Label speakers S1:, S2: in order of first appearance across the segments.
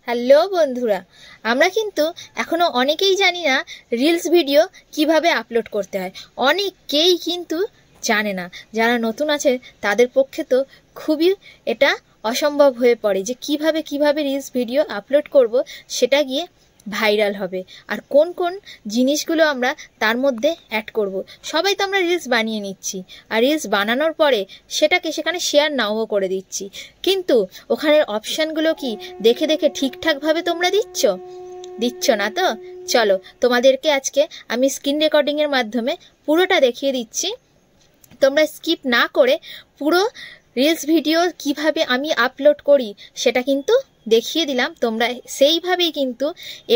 S1: Hello বন্ধুরা, আমরা কিন্তু এখনো অনেকেই জানি না রিলস ভিডিও কিভাবে আপলোড করতে হয়। অনেকেই কিন্তু জানে না। যারা নতুন আছে তাদের পক্ষে তো খুবই এটা অসম্ভব হয়ে পড়ে যে কিভাবে রিলস ভিডিও আপলোড করব, সেটা গিয়ে ভাইরাল হবে আর কোন কোন জিনিসগুলো আমরা তার মধ্যে অ্যাড করব। সবাই তো আমরা রিলস বানিয়ে নিচ্ছি আর রিলস বানানোর পরে সেটাকে সেখানে শেয়ার নাও করে দিচ্ছি, কিন্তু ওখানের অপশানগুলো কি দেখে দেখে ঠিকঠাকভাবে তোমরা দিচ্ছ না তো? চলো তোমাদেরকে আজকে আমি স্ক্রিন রেকর্ডিংয়ের মাধ্যমে পুরোটা দেখিয়ে দিচ্ছি। তোমরা স্কিপ না করে পুরো রিলস ভিডিও কিভাবে আমি আপলোড করি সেটা কিন্তু দেখিয়ে দিলাম। তোমরা সেইভাবেই কিন্তু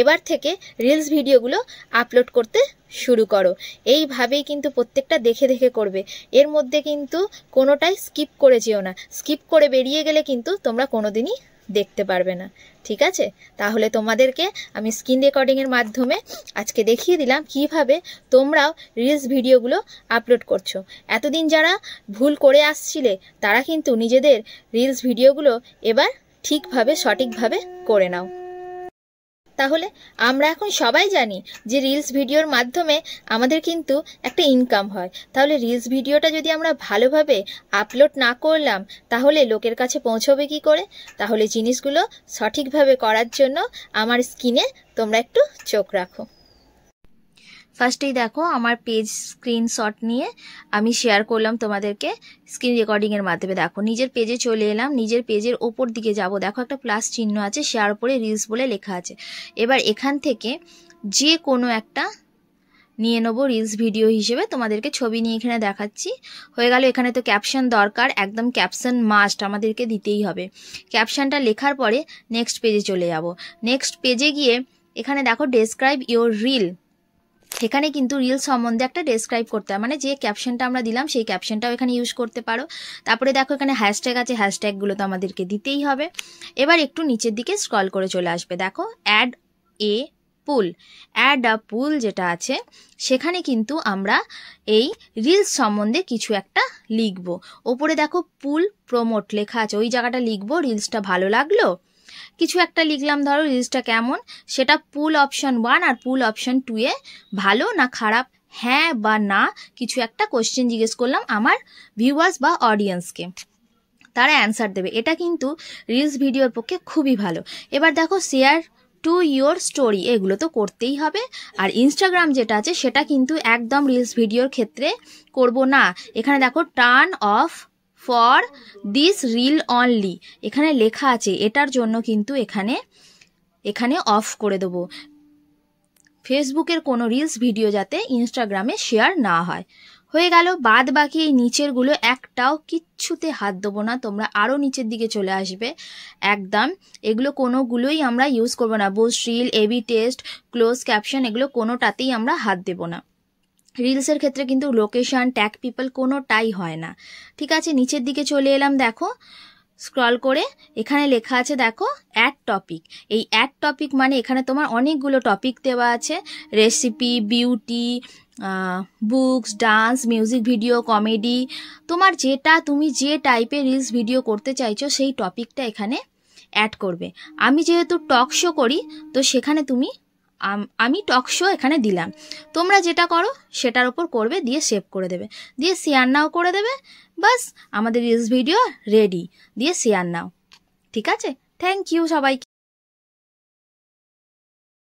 S1: এবার থেকে রিলস ভিডিওগুলো আপলোড করতে শুরু করো। এইভাবেই কিন্তু প্রত্যেকটা দেখে দেখে করবে। এর মধ্যে কিন্তু কোনোটাই স্কিপ করে যেও না। স্কিপ করে বেরিয়ে গেলে কিন্তু তোমরা কোনোদিনই দেখতে পারবে না, ঠিক আছে? তাহলে তোমাদেরকে আমি স্ক্রিন রেকর্ডিংয়ের মাধ্যমে আজকে দেখিয়ে দিলাম কিভাবে তোমরাও রিলস ভিডিওগুলো আপলোড করছো। এতদিন যারা ভুল করে আসছিলে তারা কিন্তু নিজেদের রিলস ভিডিওগুলো এবার ঠিকভাবে সঠিকভাবে করে নাও। তাহলে আমরা এখন সবাই জানি যে রিলস ভিডিওর মাধ্যমে আমাদের কিন্তু একটা ইনকাম হয়। তাহলে রিলস ভিডিওটা যদি আমরা ভালোভাবে আপলোড না করলাম তাহলে লোকের কাছে পৌঁছবে কি করে? তাহলে জিনিসগুলো সঠিকভাবে করার জন্য আমার স্ক্রিনে তোমরা একটু চোখ রাখো। ফার্স্টেই দেখো আমার পেজ স্ক্রিনশট নিয়ে আমি শেয়ার করলাম তোমাদেরকে স্ক্রিন রেকর্ডিংয়ের মাধ্যমে। দেখো নিজের পেজে চলে এলাম, নিজের পেজের ওপর দিকে যাব, দেখো একটা প্লাস চিহ্ন আছে, শেয়ার উপরে রিলস বলে লেখা আছে। এবার এখান থেকে যে কোনো একটা নিয়ে নেবো রিলস ভিডিও হিসেবে। তোমাদেরকে ছবি নিয়ে এখানে দেখাচ্ছি। হয়ে গেল। এখানে তো ক্যাপশন দরকার, একদম ক্যাপশন মাস্ট আমাদেরকে দিতেই হবে। ক্যাপশনটা লেখার পরে নেক্সট পেজে চলে যাব। নেক্সট পেজে গিয়ে এখানে দেখো ডেসক্রাইব ইওর রিল, এখানে কিন্তু রিল সম্বন্ধে একটা ডেসক্রাইব করতে হয়, মানে যে ক্যাপশনটা আমরা দিলাম সেই ক্যাপশনটাও এখানে ইউজ করতে পারো। তারপরে দেখো এখানে হ্যাশট্যাগ আছে, হ্যাশট্যাগুলো তো আমাদেরকে দিতেই হবে। এবার একটু নিচের দিকে স্ক্রল করে চলে আসবে, দেখো অ্যাড এ পুল, অ্যাড আ পুল যেটা আছে সেখানে কিন্তু আমরা এই রিলস সম্বন্ধে কিছু একটা লিখব। ওপরে দেখো পুল প্রমোট লেখা আছে, ওই জায়গাটা লিখবো রিলসটা ভালো লাগলো কিছু একটা লিখলাম, ধরো রিলসটা কেমন সেটা পুল অপশন 1 আর পুল অপশন 2 এ ভালো না খারাপ, হ্যাঁ বা না কিছু একটা কোশ্চেন জিজ্ঞেস করলাম আমার ভিউয়ার্স বা অডিয়েন্সকে, তারা অ্যান্সার দেবে। এটা কিন্তু রিলস ভিডিওর পক্ষে খুবই ভালো। এবার দেখো শেয়ার টু ইয়োর স্টোরি, এগুলো তো করতেই হবে। আর ইনস্টাগ্রাম যেটা আছে সেটা কিন্তু একদম রিলস ভিডিওর ক্ষেত্রে করব না। এখানে দেখো turn off for this reel only এখানে লেখা আছে, এটার জন্য কিন্তু এখানে অফ করে দেবো। ফেসবুকের কোনো রিলস ভিডিও যাতে ইনস্টাগ্রামে শেয়ার না হয়। হয়ে গেল। বাদ বাকি এই নিচেরগুলো একটাও কিচ্ছুতে হাত দেবো না, তোমরা আরও নিচের দিকে চলে আসবে একদম। এগুলো কোনোগুলোই আমরা ইউজ করবো না। Boost reel, AB test, close caption, এগুলো কোনোটাতেই আমরা হাত দেবো না। রিলসের ক্ষেত্রে কিন্তু লোকেশন, ট্যাগ পিপল কোনোটাই হয় না, ঠিক আছে? নিচের দিকে চলে এলাম, দেখো স্ক্রল করে এখানে লেখা আছে দেখো অ্যাড টপিক। এই অ্যাড টপিক মানে এখানে তোমার অনেকগুলো টপিক দেওয়া আছে, recipe, beauty, books, dance, music video, comedy, তোমার তুমি যে টাইপের রিলস ভিডিও করতে চাইছো সেই টপিকটা এখানে অ্যাড করবে। আমি যেহেতু টক শো করি তো সেখানে আমি টক শো এখানে দিলাম, তোমরা যেটা করো সেটার ওপর করবে, দিয়ে সেভ করে দেবে, দিয়ে শেয়ার নাও করে দেবে। বাস আমাদের রিলস ভিডিও রেডি, দিয়ে শেয়ার নাও, ঠিক আছে? থ্যাংক ইউ সবাইকে।